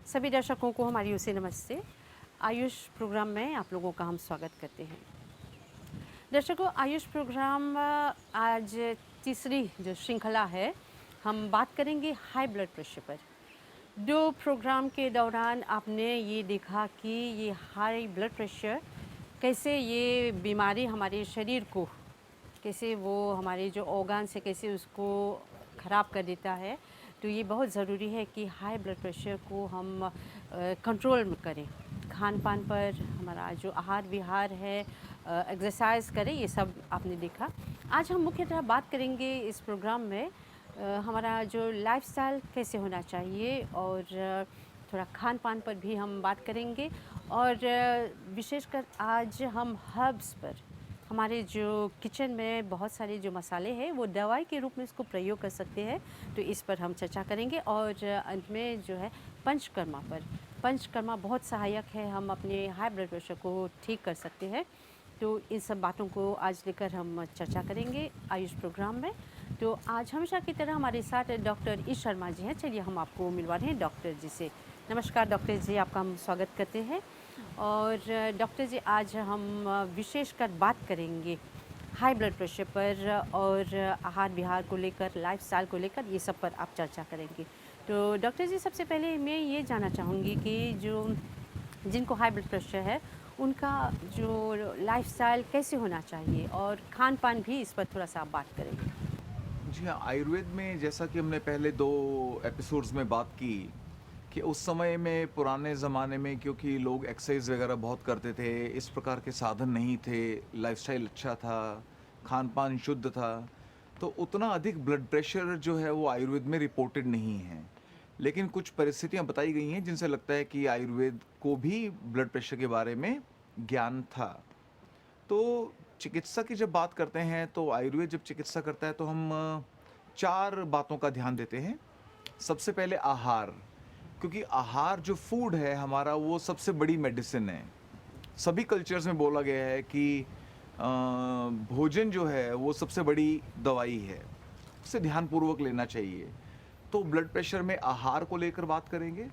सभी दर्शकों को हमारी ओर से नमस्ते। आयुष प्रोग्राम में आप लोगों का हम स्वागत करते हैं। दर्शकों, आयुष प्रोग्राम आज तीसरी जो श्रृंखला है, हम बात करेंगे हाई ब्लड प्रेशर पर। दो प्रोग्राम के दौरान आपने ये देखा कि ये हाई ब्लड प्रेशर कैसे ये बीमारी हमारे शरीर को, कैसे वो हमारे जो ऑर्गन्स है कैसे उसको ख़राब कर देता है। तो ये बहुत ज़रूरी है कि हाई ब्लड प्रेशर को हम कंट्रोल में करें। खान पान पर हमारा जो आहार विहार है, एक्सरसाइज करें, ये सब आपने देखा। आज हम मुख्यतः बात करेंगे इस प्रोग्राम में हमारा जो लाइफस्टाइल कैसे होना चाहिए, और थोड़ा खान पान पर भी हम बात करेंगे। और विशेषकर आज हम हर्ब्स पर, हमारे जो किचन में बहुत सारे जो मसाले हैं वो दवाई के रूप में इसको प्रयोग कर सकते हैं, तो इस पर हम चर्चा करेंगे। और अंत में जो है पंचकर्मा पर, पंचकर्मा बहुत सहायक है, हम अपने हाई ब्लड प्रेशर को ठीक कर सकते हैं। तो इन सब बातों को आज लेकर हम चर्चा करेंगे आयुष प्रोग्राम में। तो आज हमेशा की तरह हमारे साथ डॉक्टर ई शर्मा जी हैं। चलिए हम आपको मिलवा रहे हैं डॉक्टर जी से। नमस्कार डॉक्टर जी, आपका हम स्वागत करते हैं। और डॉक्टर जी, आज हम विशेषकर बात करेंगे हाई ब्लड प्रेशर पर, और आहार विहार को लेकर, लाइफस्टाइल को लेकर, ये सब पर आप चर्चा करेंगे। तो डॉक्टर जी, सबसे पहले मैं ये जानना चाहूँगी कि जो जिनको हाई ब्लड प्रेशर है उनका जो लाइफस्टाइल कैसे होना चाहिए, और खान पान भी, इस पर थोड़ा सा आप बात करेंगे। जी हाँ, आयुर्वेद में जैसा कि हमने पहले 2 एपिसोड्स में बात की कि उस समय में पुराने ज़माने में क्योंकि लोग एक्सरसाइज वगैरह बहुत करते थे, इस प्रकार के साधन नहीं थे, लाइफस्टाइल अच्छा था, खान-पान शुद्ध था, तो उतना अधिक ब्लड प्रेशर जो है वो आयुर्वेद में रिपोर्टेड नहीं है। लेकिन कुछ परिस्थितियाँ बताई गई हैं जिनसे लगता है कि आयुर्वेद को भी ब्लड प्रेशर के बारे में ज्ञान था। तो चिकित्सा की जब बात करते हैं तो आयुर्वेद जब चिकित्सा करता है तो हम 4 बातों का ध्यान देते हैं। सबसे पहले आहार, क्योंकि आहार जो फूड है हमारा वो सबसे बड़ी मेडिसिन है। सभी कल्चर्स में बोला गया है कि भोजन जो है वो सबसे बड़ी दवाई है, उसे ध्यानपूर्वक लेना चाहिए। तो ब्लड प्रेशर में आहार को लेकर बात करेंगे।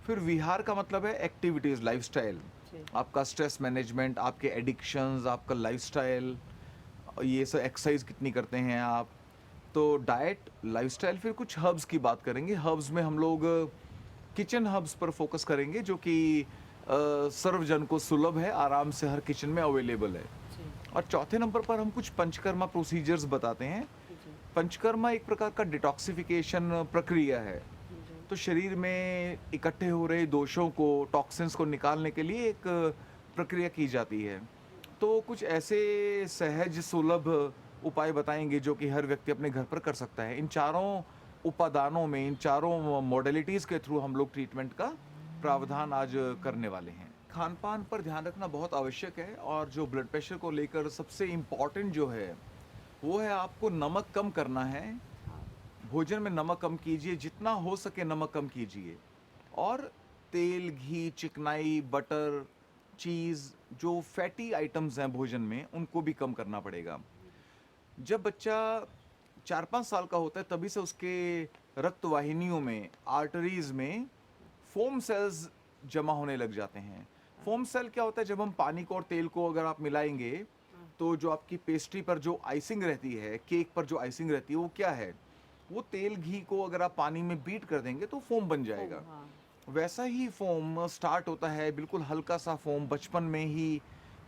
फिर विहार का मतलब है एक्टिविटीज़, लाइफस्टाइल, जी। आपका स्ट्रेस मैनेजमेंट, आपके एडिक्शंस, आपका लाइफस्टाइल, ये सब एक्सरसाइज कितनी करते हैं आप। तो डाइट, लाइफस्टाइल, फिर कुछ हर्ब्स की बात करेंगे। हर्ब्स में हम लोग किचन हर्ब्स पर फोकस करेंगे जो कि सर्वजन को सुलभ है, आराम से हर किचन में अवेलेबल है। जी। और चौथे नंबर पर हम कुछ पंचकर्मा प्रोसीजर्स बताते हैं। जी। पंचकर्मा एक प्रकार का डिटॉक्सिफिकेशन प्रक्रिया है। जी। तो शरीर में इकट्ठे हो रहे दोषों को, टॉक्सिन्स को निकालने के लिए एक प्रक्रिया की जाती है। तो कुछ ऐसे सहज सुलभ उपाय बताएंगे जो कि हर व्यक्ति अपने घर पर कर सकता है। इन चारों उपादानों में, इन चारों मॉडलिटीज़ के थ्रू हम लोग ट्रीटमेंट का प्रावधान आज करने वाले हैं। खान-पान पर ध्यान रखना बहुत आवश्यक है, और जो ब्लड प्रेशर को लेकर सबसे इम्पॉर्टेंट जो है, वो है आपको नमक कम करना है। हाँ। भोजन में नमक कम कीजिए, जितना हो सके नमक कम कीजिए। और तेल, घी, चिकनाई, बटर, चीज़, जो फैटी आइटम्स हैं भोजन में, उनको भी कम करना पड़ेगा। जब बच्चा 4-5 साल का होता है तभी से उसके रक्त वाहिनियों में, आर्टरीज़ में फ़ोम सेल्स जमा होने लग जाते हैं। फ़ोम सेल क्या होता है? जब हम पानी को और तेल को अगर आप मिलाएँगे, तो जो आपकी पेस्ट्री पर जो आइसिंग रहती है, केक पर जो आइसिंग रहती है, वो क्या है? वो तेल, घी को अगर आप पानी में बीट कर देंगे तो फ़ोम बन जाएगा। हाँ। वैसा ही फ़ोम स्टार्ट होता है, बिल्कुल हल्का-सा फ़ोम बचपन में ही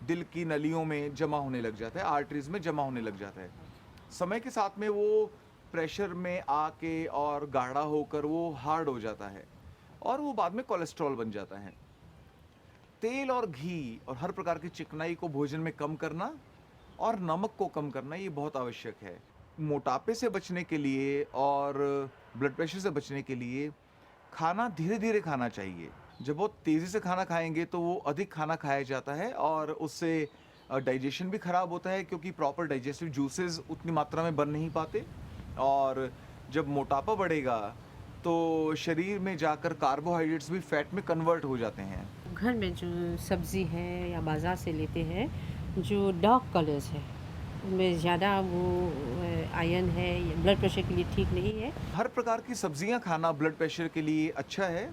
दिल की नलियों में जमा होने लग जाता है, आर्टरीज़ में जमा होने लग जाता है। समय के साथ में वो प्रेशर में आके और गाढ़ा होकर वो हार्ड हो जाता है, और वो बाद में कोलेस्ट्रॉल बन जाता है। तेल और घी और हर प्रकार की चिकनाई को भोजन में कम करना और नमक को कम करना, ये बहुत आवश्यक है। मोटापे से बचने के लिए और ब्लड प्रेशर से बचने के लिए खाना धीरे-धीरे खाना चाहिए। जब बहुत तेज़ी से खाना खाएँगे तो वो अधिक खाना खाया जाता है, और उससे डाइजेशन भी खराब होता है, क्योंकि प्रॉपर डाइजेस्टिव जूसेस उतनी मात्रा में बन नहीं पाते। और जब मोटापा बढ़ेगा तो शरीर में जाकर कार्बोहाइड्रेट्स भी फैट में कन्वर्ट हो जाते हैं। घर में जो सब्ज़ी है या बाज़ार से लेते हैं, जो डार्क कलर्स है, उनमें ज़्यादा वो आयरन है, ये ब्लड प्रेशर के लिए ठीक नहीं है। हर प्रकार की सब्जियां खाना ब्लड प्रेशर के लिए अच्छा है,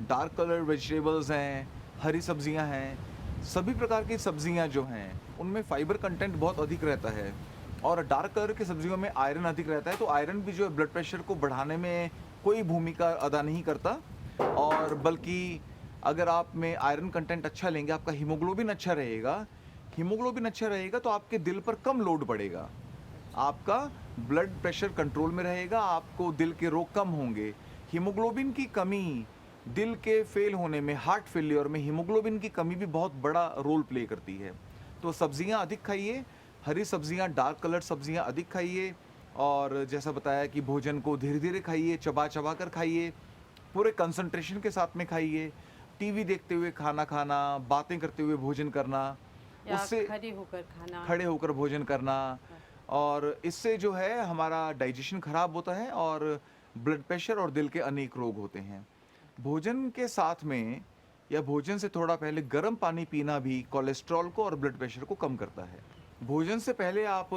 डार्क कलर वेजिटेबल्स हैं, हरी सब्जियां हैं, सभी प्रकार की सब्जियां जो हैं उनमें फाइबर कंटेंट बहुत अधिक रहता है। और डार्क कलर की सब्जियों में आयरन अधिक रहता है, तो आयरन भी जो है ब्लड प्रेशर को बढ़ाने में कोई भूमिका अदा नहीं करता, और बल्कि अगर आप में आयरन कंटेंट अच्छा लेंगे, आपका हीमोग्लोबिन अच्छा रहेगा। हीमोग्लोबिन अच्छा रहेगा तो आपके दिल पर कम लोड पड़ेगा, आपका ब्लड प्रेशर कंट्रोल में रहेगा, आपको दिल के रोग कम होंगे। हीमोग्लोबिन की कमी दिल के फेल होने में, हार्ट फेलियर में हीमोग्लोबिन की कमी भी बहुत बड़ा रोल प्ले करती है। तो सब्जियां अधिक खाइए, हरी सब्जियां, डार्क कलर सब्जियां अधिक खाइए, और जैसा बताया कि भोजन को धीरे धीरे खाइए, चबा चबा कर खाइए, पूरे कंसंट्रेशन के साथ में खाइए। टीवी देखते हुए खाना खाना, बातें करते हुए भोजन करना, या उससे खड़े होकर खाना। खड़े होकर भोजन करना, और इससे जो है हमारा डाइजेशन खराब होता है और ब्लड प्रेशर और दिल के अनेक रोग होते हैं। भोजन के साथ में या भोजन से थोड़ा पहले गर्म पानी पीना भी कोलेस्ट्रॉल को और ब्लड प्रेशर को कम करता है। भोजन से पहले आप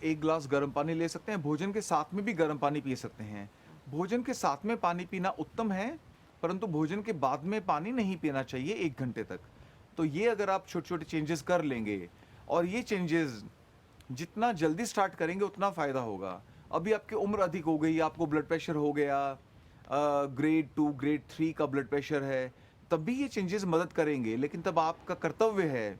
एक ग्लास गर्म पानी ले सकते हैं, भोजन के साथ में भी गर्म पानी पी सकते हैं। भोजन के साथ में पानी पीना उत्तम है, परंतु भोजन के बाद में पानी नहीं पीना चाहिए 1 घंटे तक। तो ये अगर आप छोटे-छोटे चेंजेस कर लेंगे, और ये चेंजेस जितना जल्दी स्टार्ट करेंगे उतना फ़ायदा होगा। अभी आपकी उम्र अधिक हो गई, आपको ब्लड प्रेशर हो गया, ग्रेड 2, ग्रेड 3 का ब्लड प्रेशर है, तब भी ये चेंजेस मदद करेंगे। लेकिन तब आपका कर्तव्य है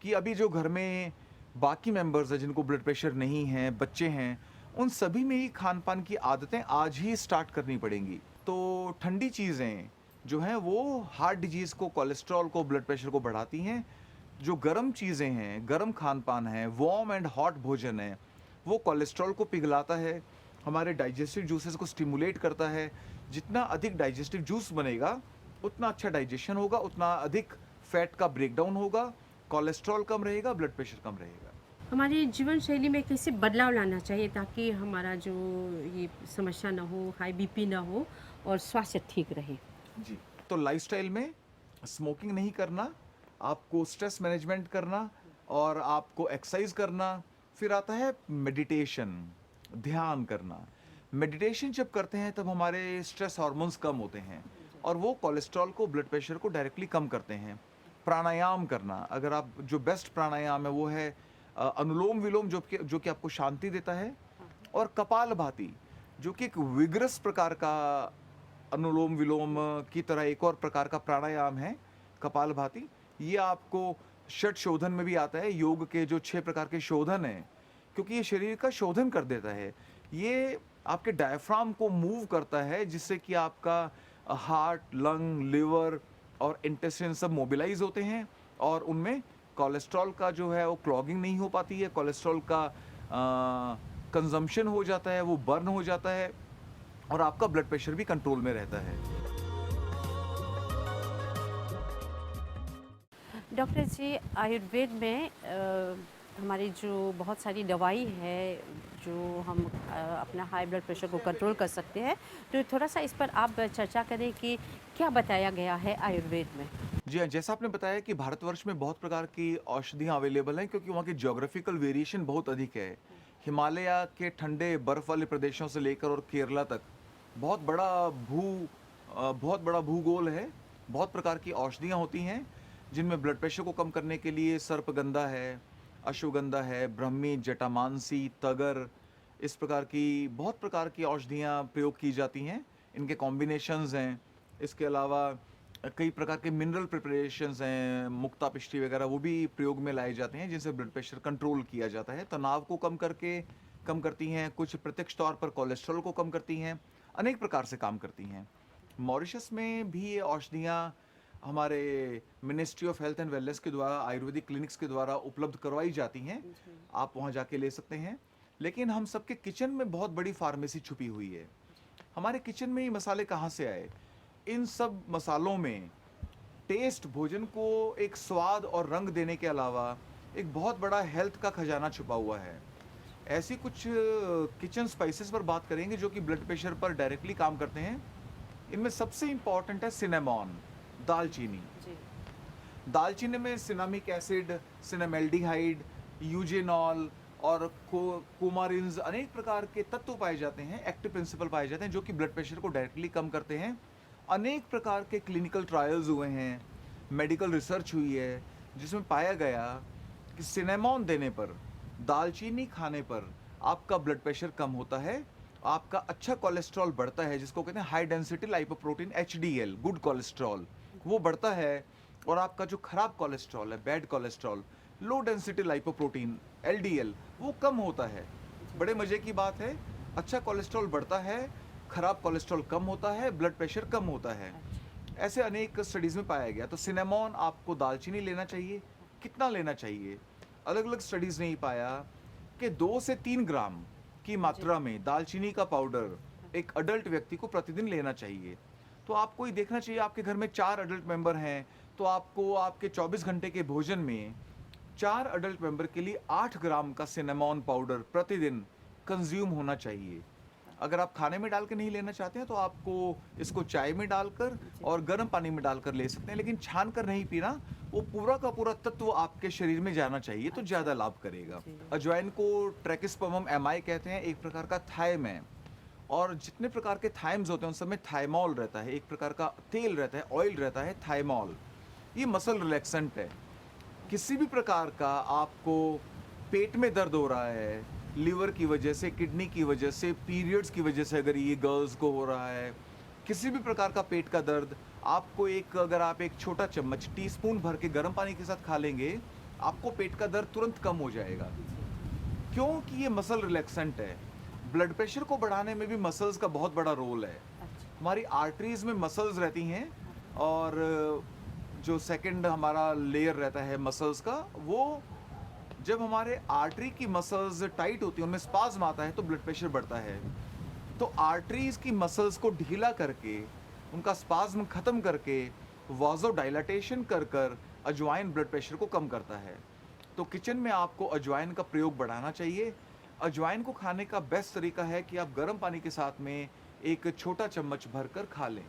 कि अभी जो घर में बाकी मेंबर्स हैं जिनको ब्लड प्रेशर नहीं है, बच्चे हैं, उन सभी में ही खान-पान की आदतें आज ही स्टार्ट करनी पड़ेंगी। तो ठंडी चीज़ें जो हैं वो हार्ट डिजीज़ को, कोलेस्ट्रॉल को, ब्लड प्रेशर को बढ़ाती हैं। जो गर्म चीज़ें हैं, गर्म खान-पान है, वार्म एंड हॉट भोजन है, वो कोलेस्ट्रॉल को पिघलाता है, हमारे डाइजेस्टिव जूसेस को स्टिमुलेट करता है। जितना अधिक डाइजेस्टिव जूस बनेगा, उतना अच्छा डाइजेशन होगा, उतना अधिक फैट का ब्रेकडाउन होगा, कोलेस्ट्रॉल कम रहेगा, ब्लड प्रेशर कम रहेगा। हमारी जीवन शैली में कैसे बदलाव लाना चाहिए ताकि हमारा जो ये समस्या ना हो, हाई बीपी ना हो और स्वास्थ्य ठीक रहे? जी, तो लाइफ़स्टाइल में स्मोकिंग नहीं करना, आपको स्ट्रेस मैनेजमेंट करना, और आपको एक्सरसाइज करना। फिर आता है मेडिटेशन, ध्यान करना। मेडिटेशन जब करते हैं तब हमारे स्ट्रेस हार्मोन्स कम होते हैं, और वो कोलेस्ट्रॉल को, ब्लड प्रेशर को डायरेक्टली कम करते हैं। प्राणायाम करना, अगर आप, जो बेस्ट प्राणायाम है वो है अनुलोम विलोम, जो कि आपको शांति देता है, और कपालभाति, जो कि एक विग्रस प्रकार का अनुलोम विलोम की तरह एक और प्रकार का प्राणायाम है, कपालभाति। ये आपको षट शोधन में भी आता है, योग के जो 6 प्रकार के शोधन हैं, क्योंकि ये शरीर का शोधन कर देता है। ये आपके डायफ्राम को मूव करता है, जिससे कि आपका हार्ट, लंग, लिवर और इंटेस्टाइन सब मोबिलाइज होते हैं, और उनमें कोलेस्ट्रॉल का जो है वो क्लॉगिंग नहीं हो पाती है, कोलेस्ट्रॉल का कंजम्पशन हो जाता है, वो बर्न हो जाता है, और आपका ब्लड प्रेशर भी कंट्रोल में रहता है। डॉक्टर जी, आयुर्वेद में हमारी जो बहुत सारी दवाई है जो हम अपना हाई ब्लड प्रेशर को कंट्रोल कर सकते हैं, तो थोड़ा सा इस पर आप चर्चा करें कि क्या बताया गया है आयुर्वेद में? जी हाँ, जैसा आपने बताया कि भारतवर्ष में बहुत प्रकार की औषधियाँ अवेलेबल हैं, क्योंकि वहाँ की ज्योग्राफिकल वेरिएशन बहुत अधिक है। हिमालय के ठंडे बर्फ वाले प्रदेशों से लेकर और केरला तक बहुत बड़ा भूगोल है। बहुत प्रकार की औषधियाँ होती हैं, जिनमें ब्लड प्रेशर को कम करने के लिए सर्पगंधा है, अश्वगंधा है, ब्रह्मी, जटामांसी, तगर, इस प्रकार की बहुत प्रकार की औषधियाँ प्रयोग की जाती हैं। इनके कॉम्बिनेशंस हैं। इसके अलावा कई प्रकार के मिनरल प्रिपरेशंस हैं, मुक्ता पिष्टी वगैरह, वो भी प्रयोग में लाए जाते हैं, जिनसे ब्लड प्रेशर कंट्रोल किया जाता है। तनाव को कम करती हैं, कुछ प्रत्यक्ष तौर पर कोलेस्ट्रॉल को कम करती हैं, अनेक प्रकार से काम करती हैं। मॉरिशस में भी ये औषधियाँ हमारे ministry of health and wellness के द्वारा, आयुर्वेदिक क्लिनिक्स के द्वारा उपलब्ध करवाई जाती हैं। आप वहाँ जाके ले सकते हैं। लेकिन हम सबके किचन में बहुत बड़ी फार्मेसी छुपी हुई है। हमारे किचन में ये मसाले कहाँ से आए? इन सब मसालों में टेस्ट, भोजन को एक स्वाद और रंग देने के अलावा एक बहुत बड़ा हेल्थ का खजाना छुपा हुआ है। ऐसी कुछ किचन स्पाइसेस पर बात करेंगे जो कि ब्लड प्रेशर पर डायरेक्टली काम करते हैं। इनमें सबसे इम्पॉर्टेंट है सिनेमॉन, दालचीनी। दालचीनी में सिनामिक एसिड, सिनेमेल्डिहाइड, यूजेनॉल और कुमारिन्स, अनेक प्रकार के तत्व पाए जाते हैं, एक्टिव प्रिंसिपल पाए जाते हैं, जो कि ब्लड प्रेशर को डायरेक्टली कम करते हैं अनेक प्रकार के क्लिनिकल ट्रायल्स हुए हैं, मेडिकल रिसर्च हुई है, जिसमें पाया गया कि सिनेमॉन देने पर, दालचीनी खाने पर आपका ब्लड प्रेशर कम होता है, आपका अच्छा कोलेस्ट्रॉल बढ़ता है, जिसको कहते हैं high density lipoprotein HDL, good cholesterol, वो बढ़ता है, और आपका जो खराब कोलेस्ट्रॉल है, bad cholesterol, low density lipoprotein LDL, वो कम होता है। बड़े मजे की बात है, अच्छा कोलेस्ट्रॉल बढ़ता है, खराब कोलेस्ट्रॉल कम होता है, ब्लड प्रेशर कम होता है। अच्छा। ऐसे अनेक स्टडीज में पाया गया। तो सिनेमॉन आपको दालचीनी लेना चाहिए, कितना लेना चाहिए? अलग अलग स्टडीज ने ही पाया कि 2 से 3 ग्राम की मात्रा में दालचीनी का पाउडर एक अडल्ट व्यक्ति को प्रतिदिन लेना चाहिए। तो आपको ये देखना चाहिए, आपके घर में 4 अडल्ट मेंबर हैं, तो आपको आपके 24 घंटे के भोजन में 4 अडल्ट मेंबर के लिए 8 ग्राम का सिनेमॉन पाउडर प्रतिदिन कंज्यूम होना चाहिए। अगर आप खाने में डाल के नहीं लेना चाहते हैं तो आपको इसको चाय में डालकर और गर्म पानी में डालकर ले सकते हैं, लेकिन छान कर नहीं पीना। वो पूरा का पूरा तत्व आपके शरीर में जाना चाहिए, तो ज़्यादा लाभ करेगा। जी। अजवाइन को ट्रैकिस्पर्मम एमाई कहते हैं, एक प्रकार का थाइम है, और जितने प्रकार के थाइम्स होते हैं उन सब में थाइमॉल रहता है, एक प्रकार का तेल रहता है, ऑयल रहता है, थाइमॉल। ये मसल रिलैक्सेंट है। किसी भी प्रकार का आपको पेट में दर्द हो रहा है, लीवर की वजह से, किडनी की वजह से, पीरियड्स की वजह से, अगर ये गर्ल्स को हो रहा है, किसी भी प्रकार का पेट का दर्द, आपको अगर आप एक छोटा चम्मच टीस्पून भर के गर्म पानी के साथ खा लेंगे, आपको पेट का दर्द तुरंत कम हो जाएगा, क्योंकि ये मसल रिलैक्सेंट है। ब्लड प्रेशर को बढ़ाने में भी मसल्स का बहुत बड़ा रोल है। अच्छा। हमारी आर्टरीज में मसल्स रहती हैं, और जो सेकंड हमारा लेयर रहता है मसल्स का, वो जब हमारे आर्टरी की मसल्स टाइट होती हैं, उनमें स्पाज्म आता है, तो ब्लड प्रेशर बढ़ता है। तो आर्टरीज की मसल्स को ढीला करके, उनका स्पाज्म खत्म करके, वाज़ोडाइलाटेशन कर कर अजवाइन ब्लड प्रेशर को कम करता है। तो किचन में आपको अजवाइन का प्रयोग बढ़ाना चाहिए। अजवाइन को खाने का बेस्ट तरीका है कि आप गर्म पानी के साथ में एक छोटा चम्मच भरकर खा लें।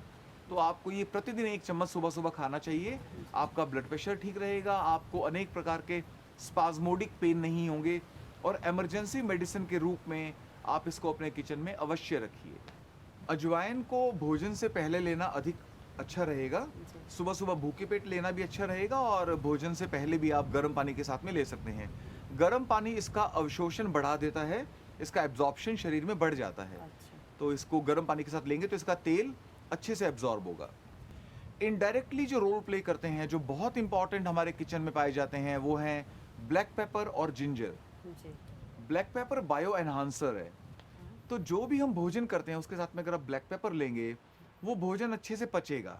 तो आपको ये प्रतिदिन 1 चम्मच सुबह सुबह खाना चाहिए। आपका ब्लड प्रेशर ठीक रहेगा, आपको अनेक प्रकार के स्पाज्मोडिक पेन नहीं होंगे, और इमरजेंसी मेडिसिन के रूप में आप इसको अपने किचन में अवश्य रखिए। अजवाइन को भोजन से पहले लेना अधिक अच्छा रहेगा। सुबह सुबह भूखे पेट लेना भी अच्छा रहेगा, और भोजन से पहले भी आप गर्म पानी के साथ में ले सकते हैं। गर्म पानी इसका अवशोषण बढ़ा देता है, इसका एब्जॉर्प्शन शरीर में बढ़ जाता है। अच्छा। तो इसको गर्म पानी के साथ लेंगे तो इसका तेल अच्छे से एब्जॉर्ब होगा। इनडायरेक्टली जो रोल प्ले करते हैं, जो बहुत इंपॉर्टेंट हमारे किचन में पाए जाते हैं, वो हैं ब्लैक पेपर और जिंजर। जी। ब्लैक पेपर बायो एनहांसर है, तो जो भी हम भोजन करते हैं उसके साथ में अगर आप ब्लैक पेपर लेंगे, वो भोजन अच्छे से पचेगा,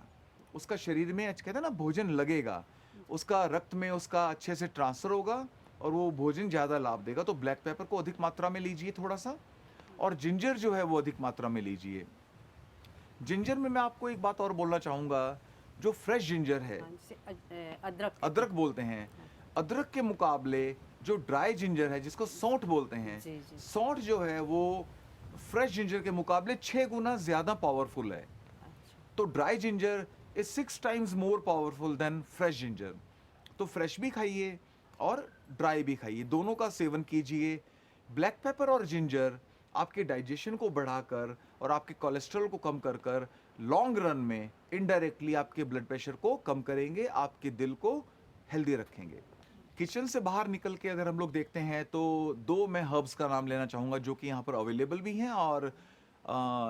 उसका शरीर में कहते हैं ना भोजन लगेगा, उसका रक्त में उसका अच्छे से ट्रांसफर होगा, और वो भोजन ज़्यादा लाभ देगा। तो ब्लैक पेपर को अधिक मात्रा में लीजिए थोड़ा सा, और जिंजर जो है वो अधिक मात्रा में लीजिए। जिंजर में मैं आपको एक बात और बोलना चाहूँगा, जो फ्रेश जिंजर है, हाँ, जिसे अदरक अदरक बोलते हैं, अदरक के मुकाबले जो ड्राई जिंजर है, जिसको सौंठ बोलते हैं, जी, जी। सौंठ जो है वो फ्रेश जिंजर के मुकाबले 6 गुना ज़्यादा पावरफुल है। अच्छा। तो dry ginger is 6 times more powerful than fresh ginger. तो फ्रेश भी खाइए और ड्राई भी खाइए, दोनों का सेवन कीजिए। ब्लैक पेपर और जिंजर आपके डाइजेशन को बढ़ाकर और आपके कोलेस्ट्रॉल को कम कर कर लॉन्ग रन में इनडायरेक्टली आपके ब्लड प्रेशर को कम करेंगे, आपके दिल को हेल्दी रखेंगे। किचन से बाहर निकल के अगर हम लोग देखते हैं तो 2 मैं हर्ब्स का नाम लेना चाहूँगा, जो कि यहाँ पर अवेलेबल भी हैं, और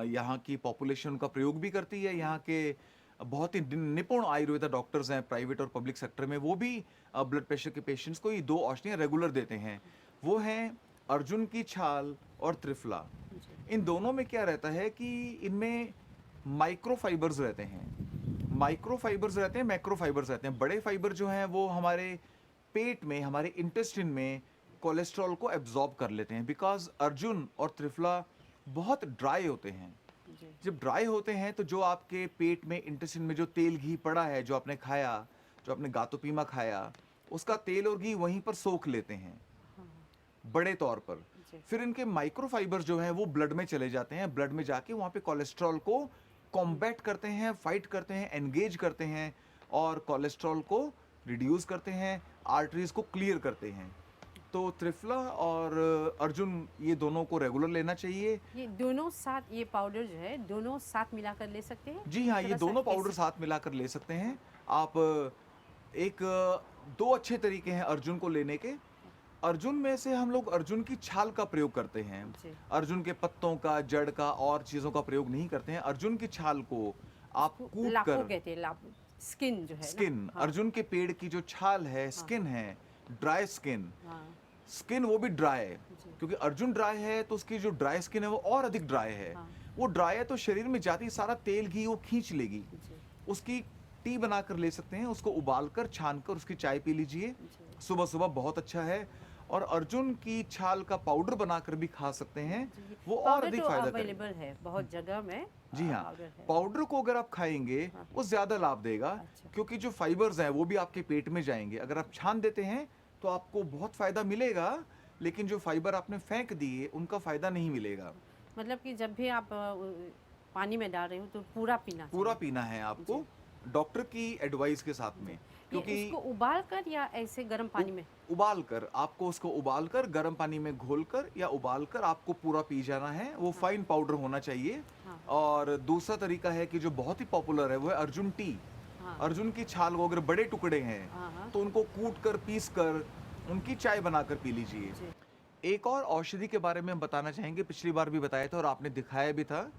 यहाँ की पॉपुलेशन का प्रयोग भी करती है। यहाँ के बहुत ही निपुण आयुर्वेदा डॉक्टर्स हैं प्राइवेट और पब्लिक सेक्टर में, वो भी ब्लड प्रेशर के पेशेंट्स को ये 2 औषधियाँ रेगुलर देते हैं। वो हैं अर्जुन की छाल और त्रिफला। इन दोनों में क्या रहता है कि इनमें माइक्रोफाइबर्स रहते हैं, माइक्रोफाइबर्स रहते हैं, मैक्रोफाइबर्स रहते हैं। बड़े फाइबर जो हैं वो हमारे पेट में, हमारे इंटेस्टिन में कोलेस्ट्रॉल को एब्जॉर्ब कर लेते हैं, बिकॉज अर्जुन और त्रिफला बहुत ड्राई होते हैं। जी। जब ड्राई होते हैं तो जो आपके पेट में, इंटेस्टिन में जो तेल घी पड़ा है, जो आपने खाया, जो आपने गातोपीमा खाया, उसका तेल और घी वहीं पर सोख लेते हैं बड़े तौर पर। जी। फिर इनके माइक्रोफाइबर जो हैं वो ब्लड में चले जाते हैं, ब्लड में जाके वहाँ पे कोलेस्ट्रॉल को कॉम्बैट करते हैं, फाइट करते हैं, एंगेज करते हैं, और कोलेस्ट्रॉल को रिड्यूस करते हैं, आर्टरीज को क्लियर करते हैं। तो त्रिफला और अर्जुन ये दोनों को रेगुलर लेना चाहिए। ये दोनों साथ, ये पाउडर जो है दोनों साथ मिलाकर ले सकते हैं? जी हाँ, ये थोड़ा सा दोनों पाउडर कैसे? साथ मिलाकर ले सकते हैं। आप एक दो अच्छे तरीके हैं अर्जुन को लेने के। अर्जुन में से हम लोग अर्जुन की छाल का प्रयोग करते हैं। जी। अर्जुन के पत्तों का, जड़ का और चीज़ों का प्रयोग नहीं करते हैं। अर्जुन की छाल को आप कूट लापो कर, कहते हैं, लापो, स्किन जो है ना? स्किन, हाँ, अर्जुन के पेड़ की जो छाल है, स्किन है, ड्राई स्किन, हाँ, स्किन वो भी ड्राई है, जी। क्योंकि अर्जुन ड्राई है तो उसकी जो ड्राई स्किन है वो और अधिक ड्राई है। हाँ। वो ड्राई है तो शरीर में जाती सारा तेल घी वो खींच लेगी। जी, उसकी टी बनाकर ले सकते हैं, उसको उबालकर छानकर उसकी चाय पी लीजिए जी। सुबह सुबह, बहुत अच्छा है। और अर्जुन की छाल का पाउडर बनाकर भी खा सकते हैं, जी। वो और पाउडर अधिक तो फायदा करेगा। अवेलेबल है बहुत जगह में। जी हाँ, पाउडर है। पाउडर को अगर आप खाएंगे हाँ। वो ज्यादा लाभ देगा, अच्छा। क्योंकि जो फाइबर्स हैं वो भी आपके पेट में जाएंगे। अगर आप छान देते हैं तो आपको बहुत फायदा मिलेगा, लेकिन जो फाइबर आपने फेंक दिए उनका फायदा नहीं मिलेगा। मतलब कि जब भी आप पानी में डाल रहे हो तो पूरा पीना पूरा चाहिए। पीना है आपको, डॉक्टर की एडवाइस के साथ में, ये क्योंकि उसको उबाल कर या ऐसे गर्म पानी में? उबाल कर, आपको उसको उबाल कर गर्म पानी में घोल कर या उबाल कर आपको पूरा पी जाना है। वो फाइन पाउडर होना चाहिए। हाँ। और दूसरा तरीका है कि जो बहुत ही पॉपुलर है वो है अर्जुन टी। हाँ। अर्जुन की छाल को अगर बड़े टुकड़े हैं हाँ, हाँ। तो उनको कूट कर, पीस कर उनकी चाय बनाकर पी लीजिए। जी। एक और औषधि के बारे में हम बताना चाहेंगे, पिछली बार भी बताया था और आपने दिखाया भी था,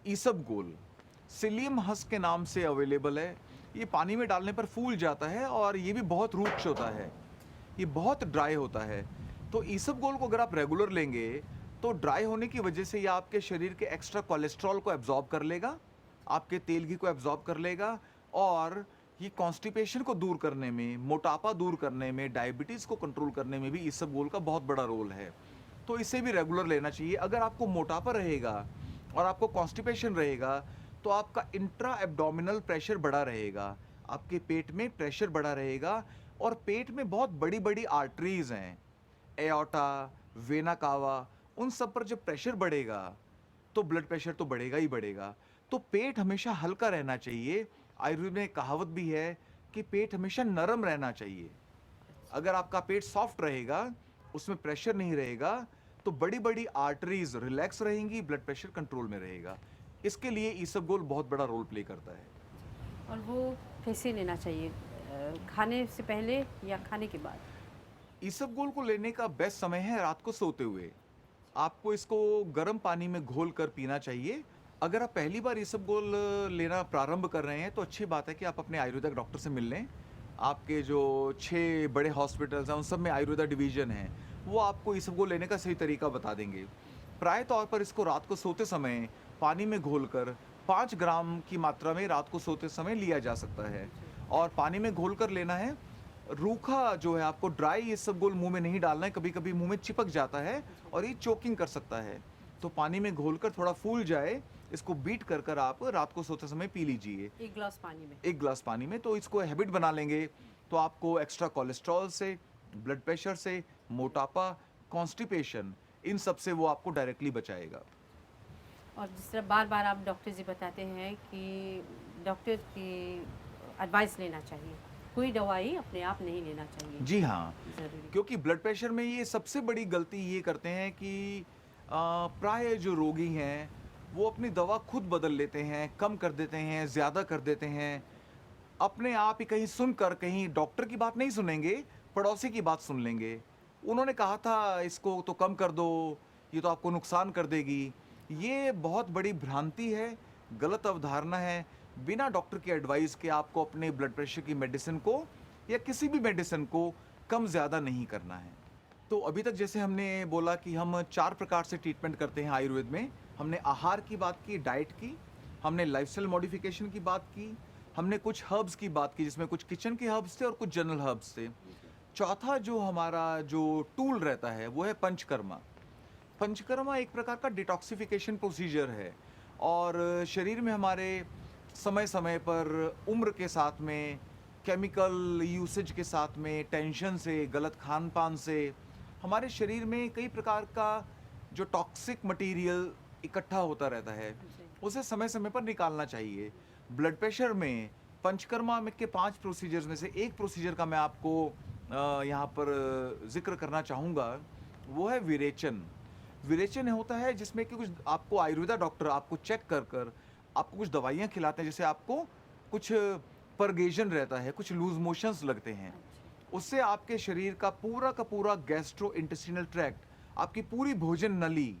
ईसबगोल सिलियम हस्क के नाम से अवेलेबल है। ये पानी में डालने पर फूल जाता है और ये भी बहुत रुक्ष होता है, ये बहुत ड्राई होता है। तो ईसबगोल को अगर आप रेगुलर लेंगे तो ड्राई होने की वजह से ये आपके शरीर के एक्स्ट्रा कोलेस्ट्रॉल को एब्जॉर्ब कर लेगा, आपके तेल घी को एब्जॉर्ब कर लेगा, और ये कॉन्स्टिपेशन को दूर करने में, मोटापा दूर करने में, डायबिटीज़ को कंट्रोल करने में भी ईसबगोल का बहुत बड़ा रोल है। तो इसे भी रेगुलर लेना चाहिए। अगर आपको मोटापा रहेगा और आपको कॉन्स्टिपेशन रहेगा तो आपका इंट्रा एब्डोमिनल प्रेशर बढ़ा रहेगा, आपके पेट में प्रेशर बढ़ा रहेगा, और पेट में बहुत बड़ी बड़ी आर्टरीज हैं, एओर्टा, वेना कावा, उन सब पर जब प्रेशर बढ़ेगा तो ब्लड प्रेशर तो बढ़ेगा ही बढ़ेगा। तो पेट हमेशा हल्का रहना चाहिए। आयुर्वेद में एक कहावत भी है कि पेट हमेशा नरम रहना चाहिए। अगर आपका पेट सॉफ्ट रहेगा, उसमें प्रेशर नहीं रहेगा, तो बड़ी बड़ी आर्टरीज रिलैक्स रहेंगी, ब्लड प्रेशर कंट्रोल में रहेगा। इसके लिए ईसबगोल बहुत बड़ा रोल प्ले करता है। और वो कैसे लेना चाहिए? खाने से पहले या खाने के बाद? ईसबगोल को लेने का बेस्ट समय है रात को सोते हुए। आपको इसको गर्म पानी में घोल कर पीना चाहिए। अगर आप पहली बार ईसबगोल लेना प्रारंभ कर रहे हैं तो अच्छी बात है कि आप अपने आयुर्वेदिक डॉक्टर से मिल लें। आपके जो 6 बड़े हॉस्पिटल्स हैं उन सब में आयुर्वेदा डिवीजन है, वो आपको ईसबगोल लेने का सही तरीका बता देंगे। प्राय तौर पर इसको रात को सोते समय पानी में घोलकर 5 ग्राम की मात्रा में रात को सोते समय लिया जा सकता है, और पानी में घोलकर लेना है। रूखा जो है, आपको ड्राई ईसबगोल मुंह में नहीं डालना है, कभी कभी मुंह में चिपक जाता है और ये चोकिंग कर सकता है। तो पानी में घोलकर थोड़ा फूल जाए, इसको बीट कर कर आप रात को सोते समय पी लीजिए, 1 ग्लास पानी में? 1 ग्लास पानी में। तो इसको हैबिट बना लेंगे तो आपको एक्स्ट्रा कोलेस्ट्रॉल से, ब्लड प्रेशर से, मोटापा, कॉन्स्टिपेशन, इन सब से वो आपको डायरेक्टली बचाएगा। और जिस तरह बार बार आप डॉक्टर जी बताते हैं कि डॉक्टर की एडवाइस लेना चाहिए, कोई दवाई अपने आप नहीं लेना चाहिए। जी हाँ, ज़रूरी। क्योंकि ब्लड प्रेशर में ये सबसे बड़ी गलती ये करते हैं कि प्राय जो रोगी हैं वो अपनी दवा खुद बदल लेते हैं, कम कर देते हैं, ज़्यादा कर देते हैं। अपने आप ही कहीं सुनकर, कहीं डॉक्टर की बात नहीं सुनेंगे, पड़ोसी की बात सुन लेंगे। उन्होंने कहा था इसको तो कम कर दो, ये तो आपको नुकसान कर देगी। ये बहुत बड़ी भ्रांति है, गलत अवधारणा है। बिना डॉक्टर की एडवाइस के आपको अपने ब्लड प्रेशर की मेडिसिन को या किसी भी मेडिसिन को कम ज़्यादा नहीं करना है। तो अभी तक जैसे हमने बोला कि हम 4 प्रकार से ट्रीटमेंट करते हैं आयुर्वेद में। हमने आहार की बात की, डाइट की, हमने लाइफस्टाइल मॉडिफिकेशन की बात की, हमने कुछ हर्ब्स की बात की जिसमें कुछ किचन के हर्ब्स थे और कुछ जनरल हर्ब्स थे। चौथा जो हमारा जो टूल रहता है वो है पंचकर्मा। पंचकर्मा एक प्रकार का डिटॉक्सिफिकेशन प्रोसीजर है, और शरीर में हमारे समय समय पर उम्र के साथ में, केमिकल यूसेज के साथ में, टेंशन से, गलत खान पान से हमारे शरीर में कई प्रकार का जो टॉक्सिक मटेरियल इकट्ठा होता रहता है, उसे समय समय पर निकालना चाहिए। ब्लड प्रेशर में पंचकर्मा में के 5 प्रोसीजर्स में से एक प्रोसीजर का मैं आपको यहाँ पर जिक्र करना चाहूँगा वो है विरेचन। विरेचन होता है जिसमें कि कुछ आपको आयुर्वेदा डॉक्टर आपको चेक कर कर आपको कुछ दवाइयाँ खिलाते हैं, जैसे आपको कुछ परगेशन रहता है, कुछ लूज मोशंस लगते हैं, उससे आपके शरीर का पूरा गैस्ट्रो इंटेस्टिनल ट्रैक्ट, आपकी पूरी भोजन नली,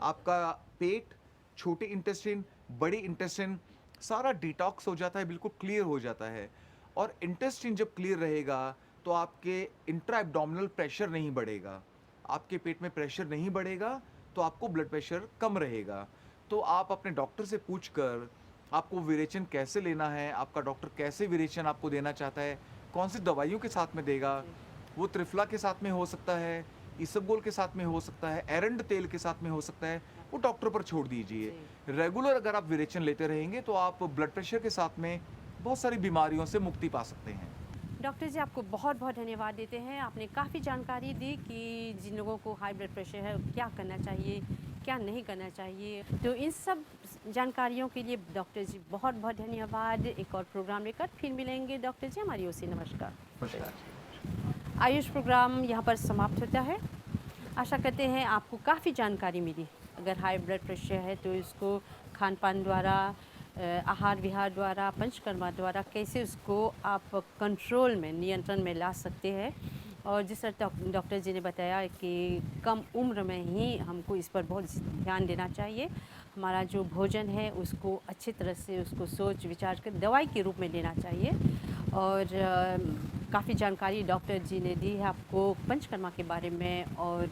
आपका पेट, छोटे इंटेस्टिन, बड़ी इंटेस्टिन, सारा डिटॉक्स हो जाता है, बिल्कुल क्लियर हो जाता है। और इंटेस्टिन जब क्लियर रहेगा तो आपके इंट्रा एब्डोमिनल प्रेशर नहीं बढ़ेगा, आपके पेट में प्रेशर नहीं बढ़ेगा, तो आपको ब्लड प्रेशर कम रहेगा। तो आप अपने डॉक्टर से पूछकर आपको विरेचन कैसे लेना है, आपका डॉक्टर कैसे विरेचन आपको देना चाहता है, कौन सी दवाइयों के साथ में देगा, वो त्रिफला के साथ में हो सकता है, इसबगोल के साथ में हो सकता है, एरंड तेल के साथ में हो सकता है, वो डॉक्टर पर छोड़ दीजिए। रेगुलर अगर आप विरेचन लेते रहेंगे तो आप ब्लड प्रेशर के साथ में बहुत सारी बीमारियों से मुक्ति पा सकते हैं। डॉक्टर जी, आपको बहुत बहुत धन्यवाद देते हैं। आपने काफ़ी जानकारी दी कि जिन लोगों को हाई ब्लड प्रेशर है क्या करना चाहिए, क्या नहीं करना चाहिए। तो इन सब जानकारियों के लिए डॉक्टर जी बहुत बहुत धन्यवाद। एक और प्रोग्राम लेकर फिर मिलेंगे डॉक्टर जी। हमारी ओर से नमस्कार। आयुष प्रोग्राम यहाँ पर समाप्त होता है। आशा करते हैं आपको काफ़ी जानकारी मिली। अगर हाई ब्लड प्रेशर है तो इसको खान पान द्वारा, आहार विहार द्वारा, पंचकर्मा द्वारा कैसे उसको आप कंट्रोल में, नियंत्रण में ला सकते हैं। और जिस तरह डॉक्टर जी ने बताया कि कम उम्र में ही हमको इस पर बहुत ध्यान देना चाहिए। हमारा जो भोजन है उसको अच्छी तरह से उसको सोच विचार कर दवाई के रूप में लेना चाहिए। और काफ़ी जानकारी डॉक्टर जी ने दी है आपको पंचकर्मा के बारे में, और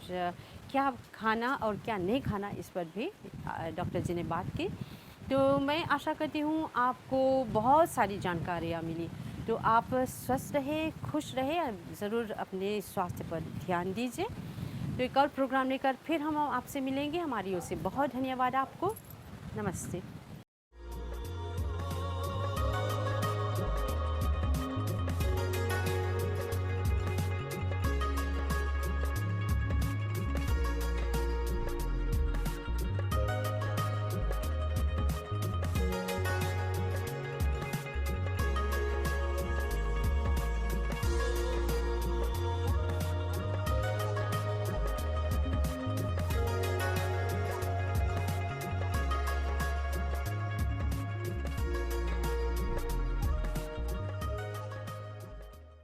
क्या खाना और क्या नहीं खाना इस पर भी डॉक्टर जी ने बात की। तो मैं आशा करती हूँ आपको बहुत सारी जानकारियाँ मिली। तो आप स्वस्थ रहे, खुश रहे, ज़रूर अपने स्वास्थ्य पर ध्यान दीजिए। तो एक और प्रोग्राम लेकर फिर हम आपसे मिलेंगे। हमारी ओर से बहुत धन्यवाद आपको। नमस्ते।